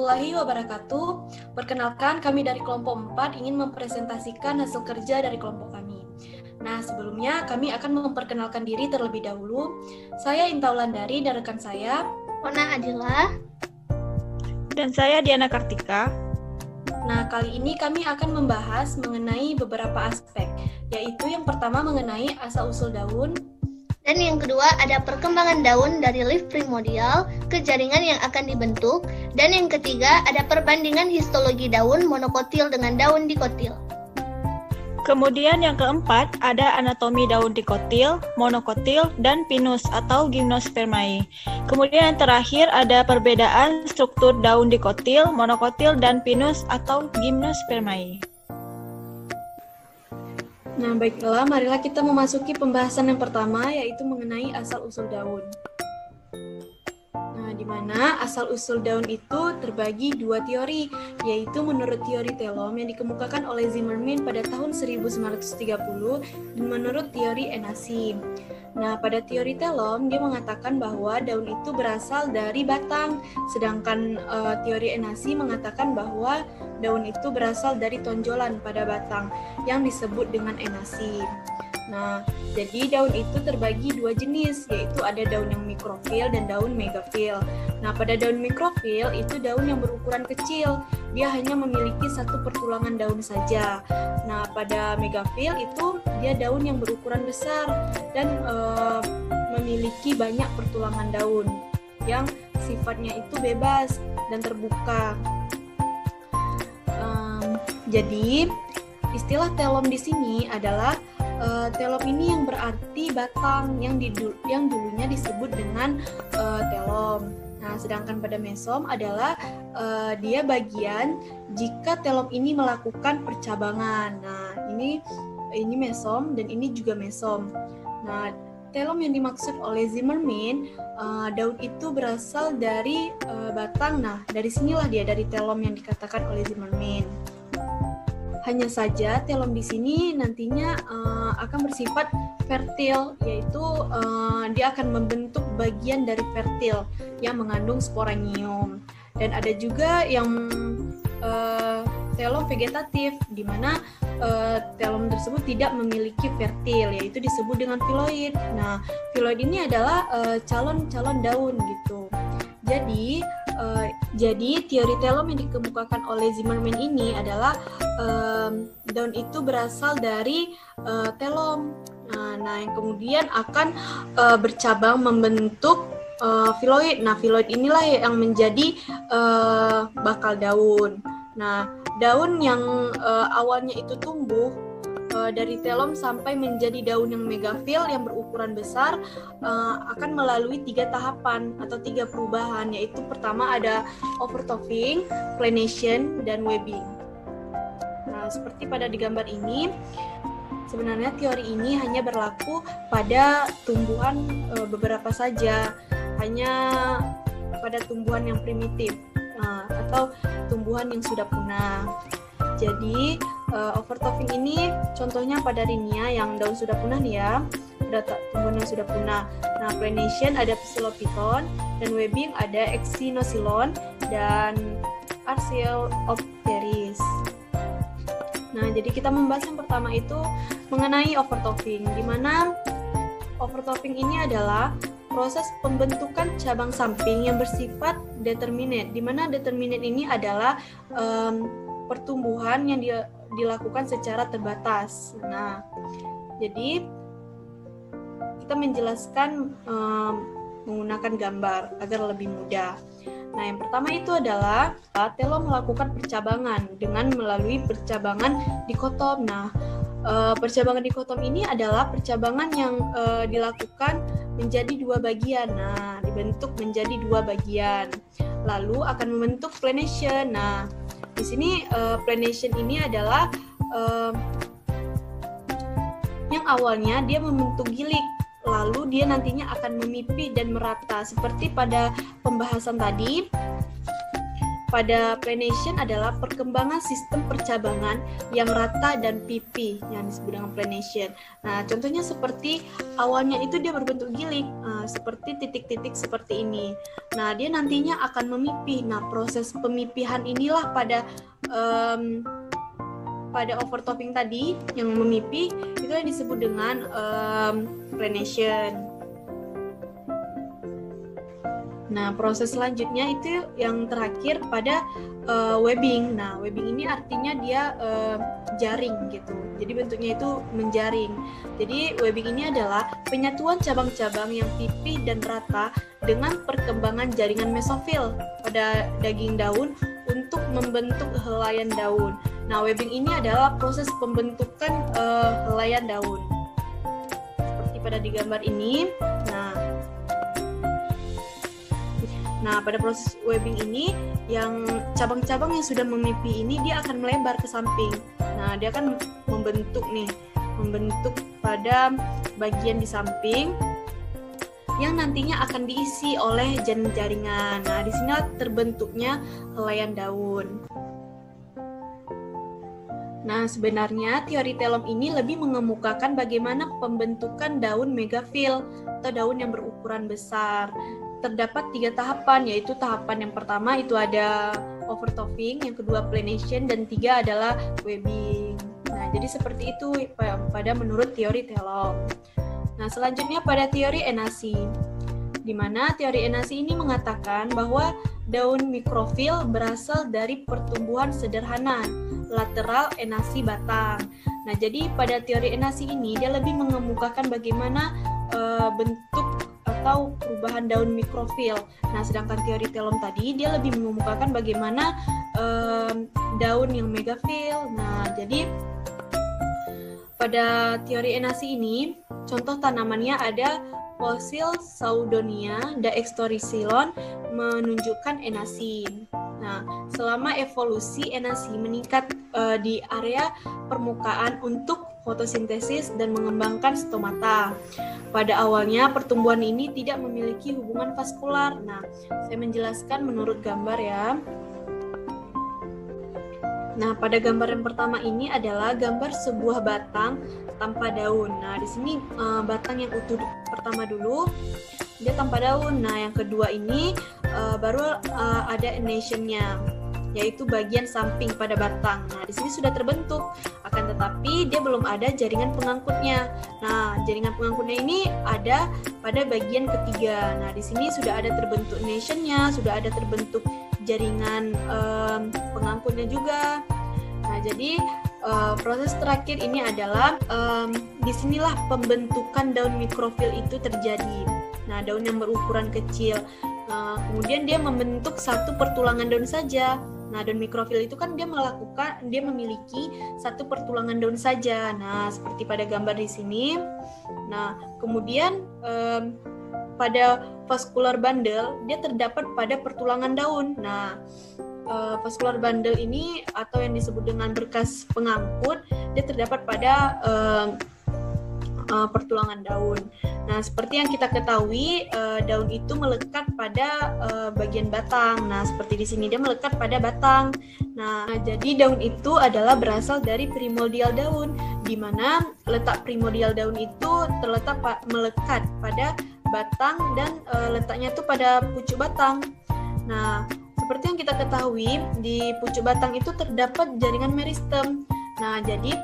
warahmatullahi wabarakatuh. Perkenalkan, kami dari kelompok 4 ingin mempresentasikan hasil kerja dari kelompok kami. Nah, sebelumnya kami akan memperkenalkan diri terlebih dahulu. Saya Inta Wulandari dan rekan saya, Ona Adila. Dan saya Diana Kartika. Nah, kali ini kami akan membahas mengenai beberapa aspek, yaitu yang pertama mengenai asal-usul daun. Dan yang kedua ada perkembangan daun dari leaf primordial ke jaringan yang akan dibentuk. Dan yang ketiga ada perbandingan histologi daun monokotil dengan daun dikotil. Kemudian yang keempat ada anatomi daun dikotil, monokotil, dan pinus atau gimnospermae. Kemudian yang terakhir ada perbedaan struktur daun dikotil, monokotil, dan pinus atau gimnospermae. Nah, baiklah, marilah kita memasuki pembahasan yang pertama, yaitu mengenai asal-usul daun. Nah, di mana asal-usul daun itu terbagi dua teori, yaitu menurut teori telom yang dikemukakan oleh Zimmerman pada tahun 1930 dan menurut teori Enasi. Nah, pada teori telom, dia mengatakan bahwa daun itu berasal dari batang, sedangkan teori Enasi mengatakan bahwa daun itu berasal dari tonjolan pada batang yang disebut dengan enasi. Nah, jadi daun itu terbagi dua jenis, yaitu ada daun yang mikrofil dan daun megafil. Nah, pada daun mikrofil itu daun yang berukuran kecil, dia hanya memiliki satu pertulangan daun saja. Nah, pada megafil itu dia daun yang berukuran besar dan memiliki banyak pertulangan daun yang sifatnya itu bebas dan terbuka. Jadi, istilah telom di sini adalah telom ini yang berarti batang yang dulunya disebut dengan telom. Nah, sedangkan pada mesom adalah dia bagian jika telom ini melakukan percabangan. Nah, ini mesom dan ini juga mesom. Nah, telom yang dimaksud oleh Zimmerman, daun itu berasal dari batang. Nah, dari sinilah dia dari telom yang dikatakan oleh Zimmerman. Hanya saja telom di sini nantinya akan bersifat fertil, yaitu dia akan membentuk bagian dari fertil yang mengandung sporanium. Dan ada juga yang telom vegetatif, di mana telom tersebut tidak memiliki fertil, yaitu disebut dengan filoid. Nah, filoid ini adalah calon-calon daun gitu. Jadi teori telom yang dikemukakan oleh Zimmerman ini adalah daun itu berasal dari telom. Nah, yang kemudian akan bercabang membentuk filoid. Nah, filoid inilah yang menjadi bakal daun. Nah, daun yang awalnya itu tumbuh dari telom sampai menjadi daun yang megafil yang berukuran besar akan melalui 3 tahapan atau 3 perubahan, yaitu pertama ada overtopping, planation, dan webbing. Nah, seperti pada di gambar ini, sebenarnya teori ini hanya berlaku pada tumbuhan beberapa saja, hanya pada tumbuhan yang primitif atau tumbuhan yang sudah punah. Jadi overtopping ini contohnya pada Rhinia yang daun sudah punah nih ya, tumbuhan yang sudah punah. Nah, planation ada Psilophyton, dan webbing ada Exynosilon dan Archaeopteris. Nah, jadi kita membahas yang pertama itu mengenai overtopping, di mana overtopping ini adalah proses pembentukan cabang samping yang bersifat determinate, di mana determinate ini adalah pertumbuhan yang dilakukan secara terbatas. Nah, jadi kita menjelaskan menggunakan gambar agar lebih mudah. Nah, yang pertama itu adalah telom melakukan percabangan dengan melalui percabangan dikotom. Nah, percabangan dikotom ini adalah percabangan yang dilakukan menjadi 2 bagian. Nah, dibentuk menjadi 2 bagian. Lalu akan membentuk planation. Nah, di sini planation ini adalah yang awalnya dia membentuk gilik, lalu dia nantinya akan memipih dan merata. Seperti pada pembahasan tadi, pada planation adalah perkembangan sistem percabangan yang rata dan pipih yang disebut dengan planation. Nah, contohnya seperti awalnya itu dia berbentuk gilik, seperti titik-titik seperti ini. Nah, dia nantinya akan memipih. Nah, proses pemipihan inilah pada overtopping tadi yang memipih itu yang disebut dengan planation. Nah, proses selanjutnya itu yang terakhir pada webbing. Nah, webbing ini artinya dia jaring gitu. Jadi bentuknya itu menjaring. Jadi webbing ini adalah penyatuan cabang-cabang yang pipih dan rata dengan perkembangan jaringan mesofil pada daging daun untuk membentuk helaian daun. Nah, webbing ini adalah proses pembentukan helaian daun. Seperti pada di gambar ini. Nah, pada proses webbing ini, yang cabang-cabang yang sudah memipih ini dia akan melebar ke samping. Nah, dia akan membentuk pada bagian di samping yang nantinya akan diisi oleh jaring-jaringan. Nah, di sini terbentuknya helaian daun. Nah, sebenarnya teori telom ini lebih mengemukakan bagaimana pembentukan daun megafil atau daun yang berukuran besar. Terdapat 3 tahapan, yaitu tahapan yang pertama itu ada overtopping, yang kedua planation, dan 3 adalah webbing. Nah, jadi seperti itu pada menurut teori telom. Nah, selanjutnya pada teori enasi, di mana teori enasi ini mengatakan bahwa daun mikrofil berasal dari pertumbuhan sederhana lateral enasi batang. Nah, jadi pada teori enasi ini dia lebih mengemukakan bagaimana bentuk atau perubahan daun mikrofil. Nah, sedangkan teori telom tadi dia lebih mengemukakan bagaimana daun yang megafil. Nah, jadi pada teori enasi ini contoh tanamannya ada fosil Saudonia dextoricilon menunjukkan enasi. Nah, selama evolusi enasi meningkat di area permukaan untuk fotosintesis dan mengembangkan stomata. Pada awalnya pertumbuhan ini tidak memiliki hubungan vaskular. Nah, saya menjelaskan menurut gambar ya. Nah, pada gambar yang pertama ini adalah gambar sebuah batang tanpa daun. Nah, di sini batang yang utuh pertama dulu, dia tanpa daun. Nah, yang kedua ini baru ada enationnya, yaitu bagian samping pada batang. Nah, di sini sudah terbentuk, akan tetapi dia belum ada jaringan pengangkutnya. Nah, jaringan pengangkutnya ini ada pada bagian ketiga. Nah, di sini sudah ada terbentuk nationnya, sudah ada terbentuk jaringan pengangkutnya juga. Nah, jadi proses terakhir ini adalah disinilah pembentukan daun mikrofil itu terjadi. Nah, daun yang berukuran kecil. Kemudian dia membentuk satu pertulangan daun saja. Nah, daun mikrofil itu kan dia memiliki satu pertulangan daun saja. Nah, seperti pada gambar di sini. Nah, kemudian pada vascular bundle dia terdapat pada pertulangan daun. Nah, vascular bundle ini atau yang disebut dengan berkas pengangkut dia terdapat pada pertulangan daun. Nah, seperti yang kita ketahui, daun itu melekat pada bagian batang. Nah, seperti di sini dia melekat pada batang. Nah, jadi daun itu adalah berasal dari primordial daun, di mana letak primordial daun itu melekat pada batang dan letaknya itu pada pucuk batang. Nah, seperti yang kita ketahui, di pucuk batang itu terdapat jaringan meristem. Nah, jadi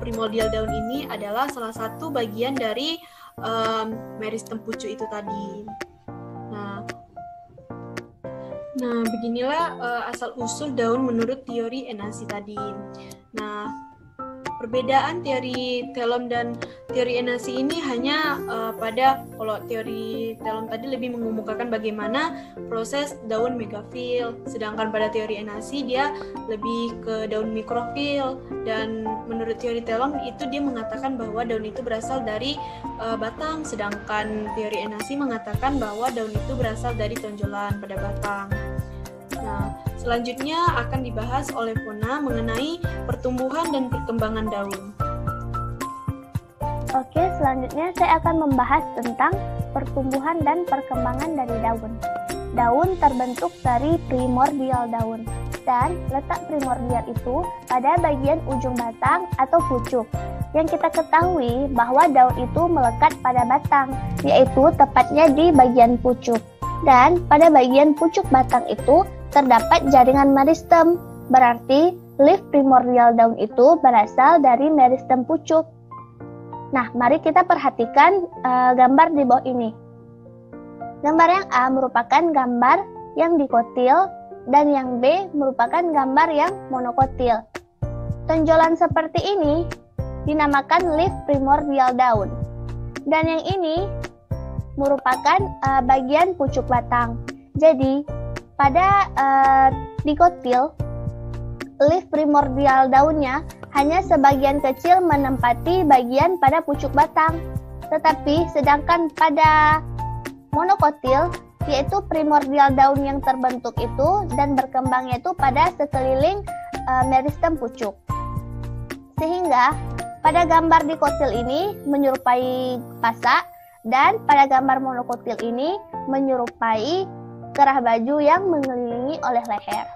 primordial daun ini adalah salah satu bagian dari meristem pucuk itu tadi. Nah, beginilah asal-usul daun menurut teori enasi tadi. Nah, perbedaan teori telom dan teori enasi ini hanya kalau teori telom tadi lebih mengemukakan bagaimana proses daun megafil, sedangkan pada teori enasi dia lebih ke daun mikrofil, dan menurut teori telom itu dia mengatakan bahwa daun itu berasal dari batang, sedangkan teori enasi mengatakan bahwa daun itu berasal dari tonjolan pada batang. Nah, selanjutnya akan dibahas oleh Pona mengenai pertumbuhan dan perkembangan daun. Oke, selanjutnya saya akan membahas tentang pertumbuhan dan perkembangan dari daun. daun terbentuk dari primordial daun. Dan letak primordial itu pada bagian ujung batang atau pucuk. Yang kita ketahui bahwa daun itu melekat pada batang, yaitu tepatnya di bagian pucuk. Dan pada bagian pucuk batang itu terdapat jaringan meristem, berarti leaf primordial daun itu berasal dari meristem pucuk. Nah, mari kita perhatikan gambar di bawah ini. Gambar yang A merupakan gambar yang dikotil, dan yang B merupakan gambar yang monokotil. Tonjolan seperti ini dinamakan leaf primordial daun. Dan yang ini merupakan bagian pucuk batang. Jadi, pada dikotil, leaf primordial daunnya hanya sebagian kecil menempati bagian pada pucuk batang. Tetapi, sedangkan pada monokotil, yaitu primordial daun yang terbentuk itu dan berkembangnya itu pada sekeliling meristem pucuk. Sehingga pada gambar dikotil ini menyerupai pasak, dan pada gambar monokotil ini menyerupai kerah baju yang mengelilingi oleh leher.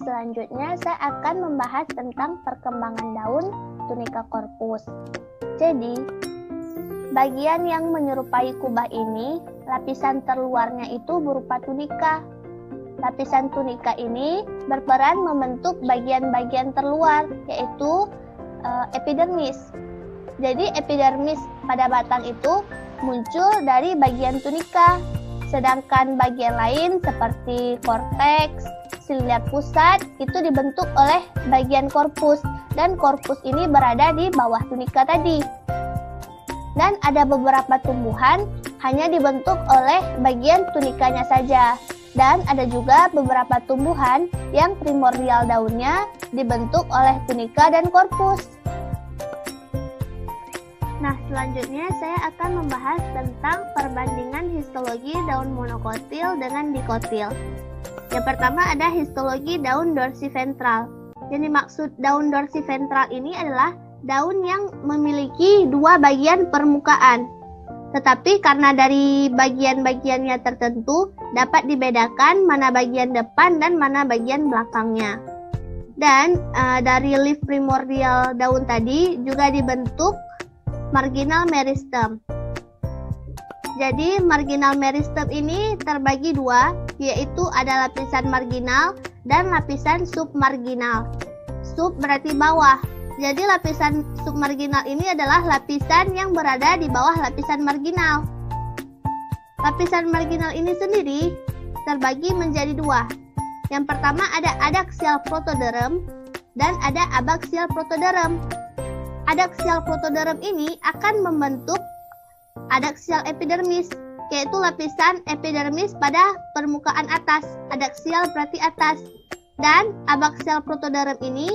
Selanjutnya saya akan membahas tentang perkembangan daun tunika corpus. Jadi, bagian yang menyerupai kubah ini, lapisan terluarnya itu berupa tunika. Lapisan tunika ini berperan membentuk bagian-bagian terluar, yaitu epidermis. Jadi epidermis pada batang itu muncul dari bagian tunika, sedangkan bagian lain seperti korteks, silia pusat itu dibentuk oleh bagian korpus, dan korpus ini berada di bawah tunika tadi. Dan ada beberapa tumbuhan hanya dibentuk oleh bagian tunikanya saja. Dan ada juga beberapa tumbuhan yang primordial daunnya dibentuk oleh tunika dan korpus. Nah, selanjutnya saya akan membahas tentang perbandingan histologi daun monokotil dengan dikotil. Yang pertama ada histologi daun dorsiventral. Yang dimaksud daun dorsiventral ini adalah daun yang memiliki dua bagian permukaan, tetapi karena dari bagian-bagiannya tertentu dapat dibedakan mana bagian depan dan mana bagian belakangnya. Dan dari leaf primordial daun tadi juga dibentuk marginal meristem. Jadi marginal meristem ini terbagi dua, yaitu ada lapisan marginal dan lapisan submarginal. Sub berarti bawah. Jadi lapisan submarginal ini adalah lapisan yang berada di bawah lapisan marginal. Lapisan marginal ini sendiri terbagi menjadi dua. Yang pertama ada adaxial protoderm dan ada abaxial protoderm. Adaxial protoderm ini akan membentuk adaxial epidermis, yaitu lapisan epidermis pada permukaan atas. Adaxial berarti atas. Dan abaxial protoderm ini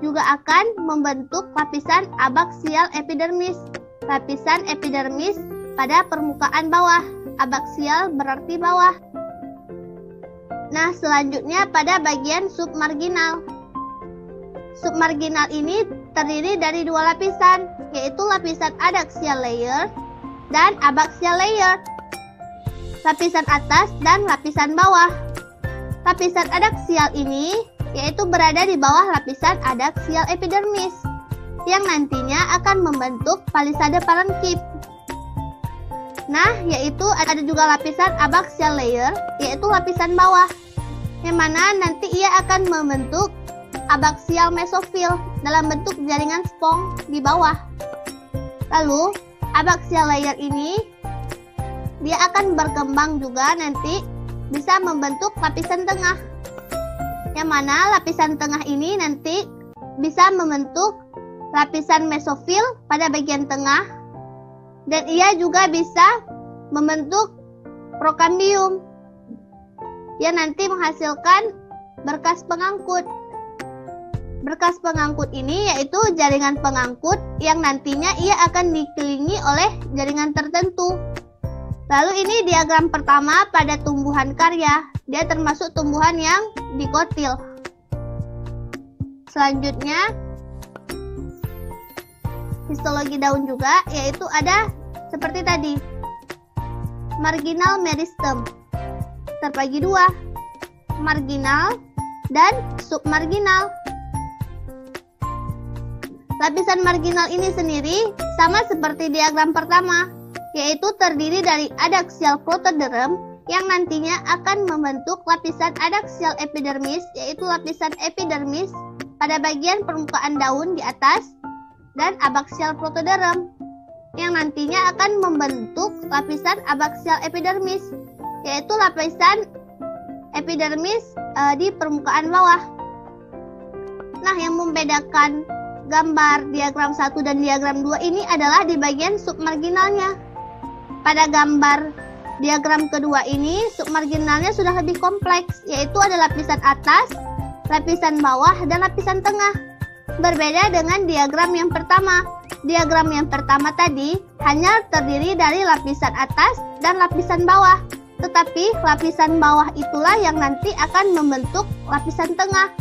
juga akan membentuk lapisan abaxial epidermis, lapisan epidermis pada permukaan bawah. Abaxial berarti bawah. Nah, selanjutnya pada bagian submarginal. Submarginal ini terdiri dari dua lapisan, yaitu lapisan adaxial layer dan abaxial layer. Lapisan atas dan lapisan bawah. Lapisan adaxial ini yaitu berada di bawah lapisan adaxial epidermis, yang nantinya akan membentuk palisade parenkip. Nah, yaitu ada juga lapisan abaxial layer, yaitu lapisan bawah, yang mana nanti ia akan membentuk abaxial mesofil dalam bentuk jaringan spong di bawah. Lalu, abaxial layer ini dia akan berkembang juga nanti bisa membentuk lapisan tengah, yang mana lapisan tengah ini nanti bisa membentuk lapisan mesofil pada bagian tengah, dan ia juga bisa membentuk prokambium yang nanti menghasilkan berkas pengangkut. Berkas pengangkut ini yaitu jaringan pengangkut yang nantinya ia akan dikelilingi oleh jaringan tertentu. Lalu ini diagram pertama pada tumbuhan karya. Dia termasuk tumbuhan yang dikotil. Selanjutnya, histologi daun juga, yaitu ada seperti tadi. marginal meristem. Terbagi dua, marginal dan submarginal. Lapisan marginal ini sendiri sama seperti diagram pertama, yaitu terdiri dari adaksial protoderm yang nantinya akan membentuk lapisan adaksial epidermis, yaitu lapisan epidermis pada bagian permukaan daun di atas, dan abaksial protoderm yang nantinya akan membentuk lapisan abaksial epidermis, yaitu lapisan epidermis di permukaan bawah. Nah, yang membedakan gambar diagram 1 dan diagram 2 ini adalah di bagian submarginalnya. Pada gambar diagram kedua ini, submarginalnya sudah lebih kompleks, yaitu ada lapisan atas, lapisan bawah, dan lapisan tengah. Berbeda dengan diagram yang pertama. Diagram yang pertama tadi hanya terdiri dari lapisan atas dan lapisan bawah. Tetapi lapisan bawah itulah yang nanti akan membentuk lapisan tengah.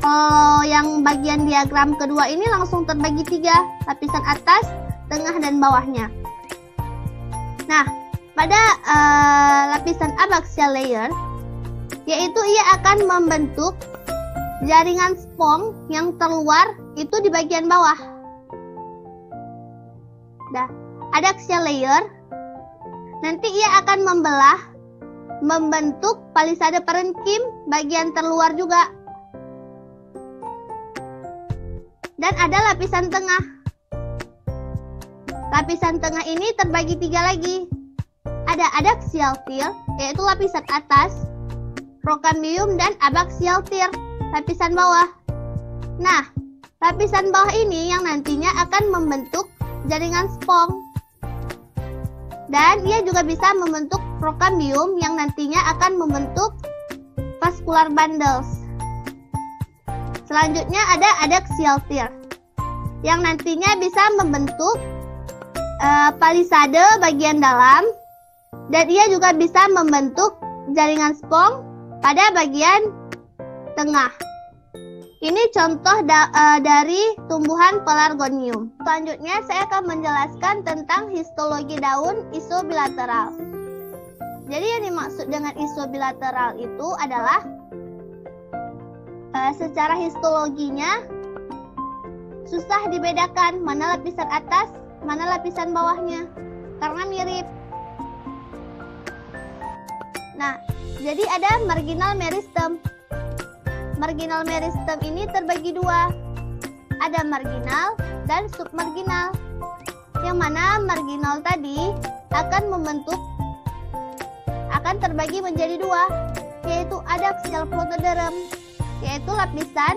Kalau yang bagian diagram kedua ini langsung terbagi 3, lapisan atas, tengah, dan bawahnya. Nah, pada lapisan abaksial layer, yaitu ia akan membentuk jaringan spong yang terluar itu di bagian bawah. Nah, adaksial layer, nanti ia akan membentuk palisade parenkim bagian terluar juga. Dan ada lapisan tengah. Lapisan tengah ini terbagi 3 lagi. Ada adaksial tier, yaitu lapisan atas, prokambium, dan abaksial tier, lapisan bawah. Nah, lapisan bawah ini yang nantinya akan membentuk jaringan spong. Dan ia juga bisa membentuk prokambium yang nantinya akan membentuk vascular bundles. Selanjutnya ada adaksial tier yang nantinya bisa membentuk palisade bagian dalam, dan ia juga bisa membentuk jaringan spong pada bagian tengah. Ini contoh dari tumbuhan pelargonium. Selanjutnya saya akan menjelaskan tentang histologi daun isobilateral. Jadi yang dimaksud dengan isobilateral itu adalah secara histologinya susah dibedakan mana lapisan atas, mana lapisan bawahnya, karena mirip. Nah, jadi ada marginal meristem. Marginal meristem ini terbagi 2. Ada marginal dan submarginal. Yang mana marginal tadi akan terbagi menjadi 2, yaitu adaksial protoderm, yaitu lapisan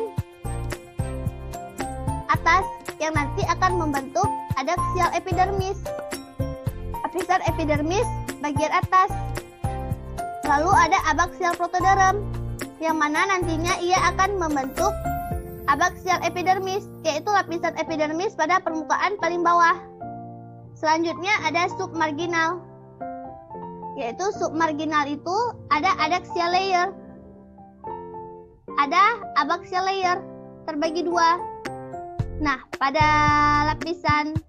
atas yang nanti akan membentuk adaksial epidermis, lapisan epidermis bagian atas. Lalu ada abaksial protoderm yang mana nantinya ia akan membentuk abaksial epidermis, yaitu lapisan epidermis pada permukaan paling bawah. Selanjutnya ada submarginal, yaitu submarginal itu ada adaksial layer, ada abaksial layer, terbagi 2. Nah, pada lapisan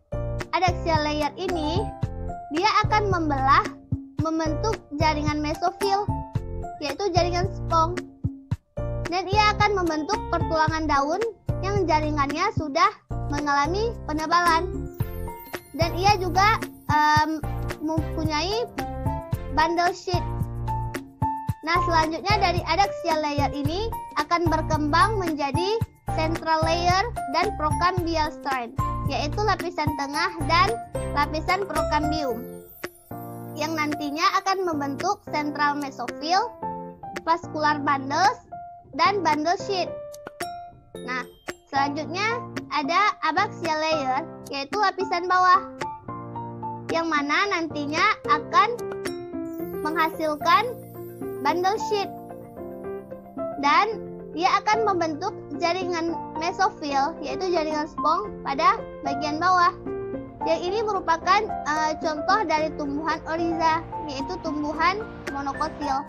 adaksial layer ini, dia akan membentuk jaringan mesofil, yaitu jaringan spong. Dan ia akan membentuk pertulangan daun yang jaringannya sudah mengalami penebalan. Dan ia juga mempunyai bundle sheet. Nah, selanjutnya dari adaksial layer ini akan berkembang menjadi central layer dan prokambial strand, yaitu lapisan tengah dan lapisan prokambium, yang nantinya akan membentuk central mesofil, vascular bundles, dan bundle sheet. Nah, selanjutnya ada abaksial layer, yaitu lapisan bawah, yang mana nantinya akan menghasilkan bundle sheet, dan dia akan membentuk jaringan mesofil, yaitu jaringan spong pada bagian bawah. Yang ini merupakan contoh dari tumbuhan oriza, yaitu tumbuhan monokotil.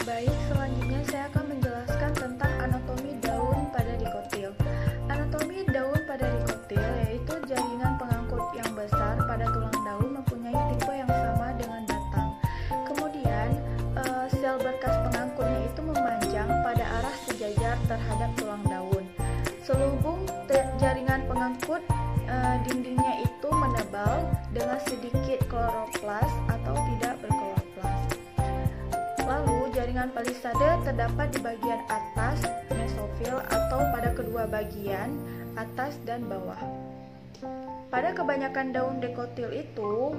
Baik, selanjutnya saya akan menjelaskan tentang anatomi daun pada dikotil. Anatomi daun pada dikotil yaitu jaringan pengangkut yang besar pada tulang daun mempunyai tipe yang sama dengan dindingnya itu menebal dengan sedikit kloroplas atau tidak berkloroplas. Lalu jaringan palisade terdapat di bagian atas mesofil atau pada kedua bagian atas dan bawah. Pada kebanyakan daun dikotil itu,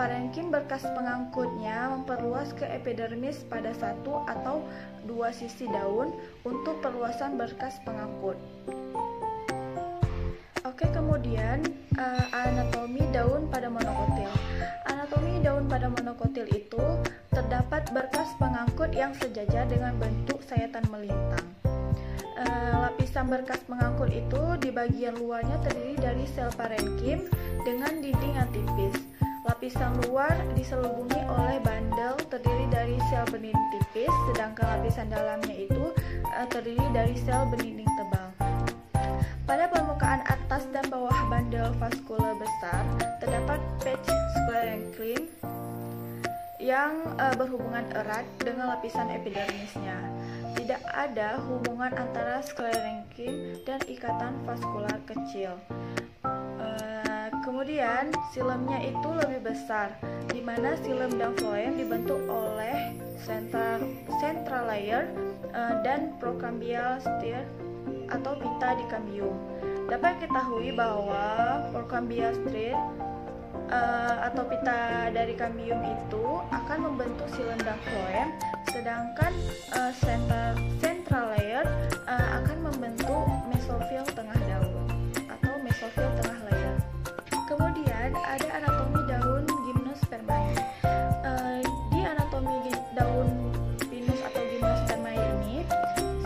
parenkim berkas pengangkutnya memperluas ke epidermis pada satu atau dua sisi daun untuk perluasan berkas pengangkut. Oke, kemudian anatomi daun pada monokotil. Anatomi daun pada monokotil itu terdapat berkas pengangkut yang sejajar dengan bentuk sayatan melintang. Lapisan berkas pengangkut itu di bagian luarnya terdiri dari sel parenkim dengan dinding yang tipis. Lapisan luar diselubungi oleh bandel terdiri dari sel bening tipis, sedangkan lapisan dalamnya itu terdiri dari sel bening tebal. Pada permukaan atas dan bawah bandel vaskular besar terdapat patch sclerenchyme yang berhubungan erat dengan lapisan epidermisnya. Tidak ada hubungan antara sclerenchyme dan ikatan vaskular kecil. Kemudian silemnya itu lebih besar, di mana silem dan floem dibentuk oleh central layer dan procambial striate atau pita di cambium. Dapat diketahui bahwa procambial striate atau pita dari cambium itu akan membentuk silem dan floem, sedangkan central layer akan membentuk mesofil tengah daun atau mesofil tengah layer. Kemudian ada anatomi daun gymnospermae. Di anatomi daun pinus atau gymnospermae ini,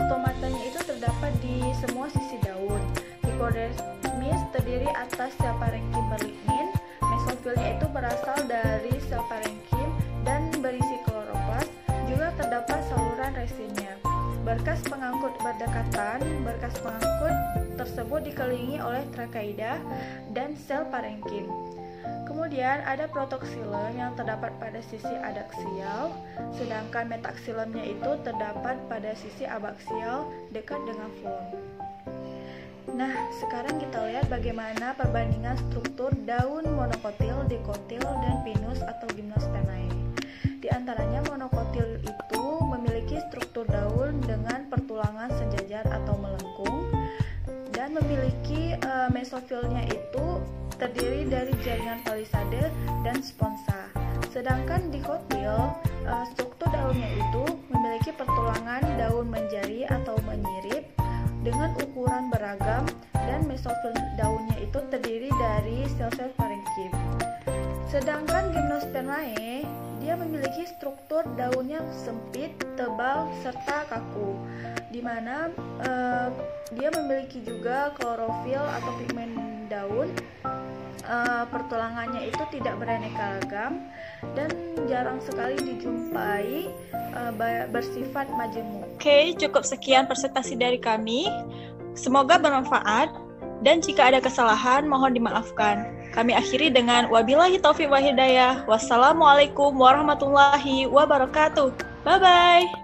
stomatanya itu terdapat di semua sisi daun. Hipodermis terdiri atas sel parenkim berlignin. Mesofilnya itu berasal dari sel parenkim dan berisi kloroplas. Juga terdapat saluran resinnya. Berkas pengangkut berdekatan. Berkas pengangkut tersebut dikelilingi oleh trakaida dan sel parenkim. Kemudian ada protoksilem yang terdapat pada sisi adaksial, sedangkan metaksilemnya itu terdapat pada sisi abaksial dekat dengan floem. Nah, sekarang kita lihat bagaimana perbandingan struktur daun monokotil, dikotil, dan pinus atau gymnospermae. Di antaranya monokotil itu memiliki struktur daun dengan pertulangan sejajar atau melengkung dan memiliki mesofilnya itu terdiri dari jaringan palisade dan sponsa. Sedangkan dikotil, struktur daunnya itu memiliki pertulangan daun menjari atau menyirip dengan ukuran beragam dan mesofil daunnya itu terdiri dari sel-sel parenkim. Sedangkan gymnospermae, dia memiliki struktur daunnya sempit, tebal, serta kaku, di mana dia memiliki juga klorofil atau pigmen daun. Pertulangannya itu tidak beraneka ragam dan jarang sekali dijumpai bersifat majemuk. Oke, cukup sekian presentasi dari kami. Semoga bermanfaat dan jika ada kesalahan mohon dimaafkan. Kami akhiri dengan wabillahi taufiq wa hidayah. Wassalamualaikum warahmatullahi wabarakatuh. Bye bye.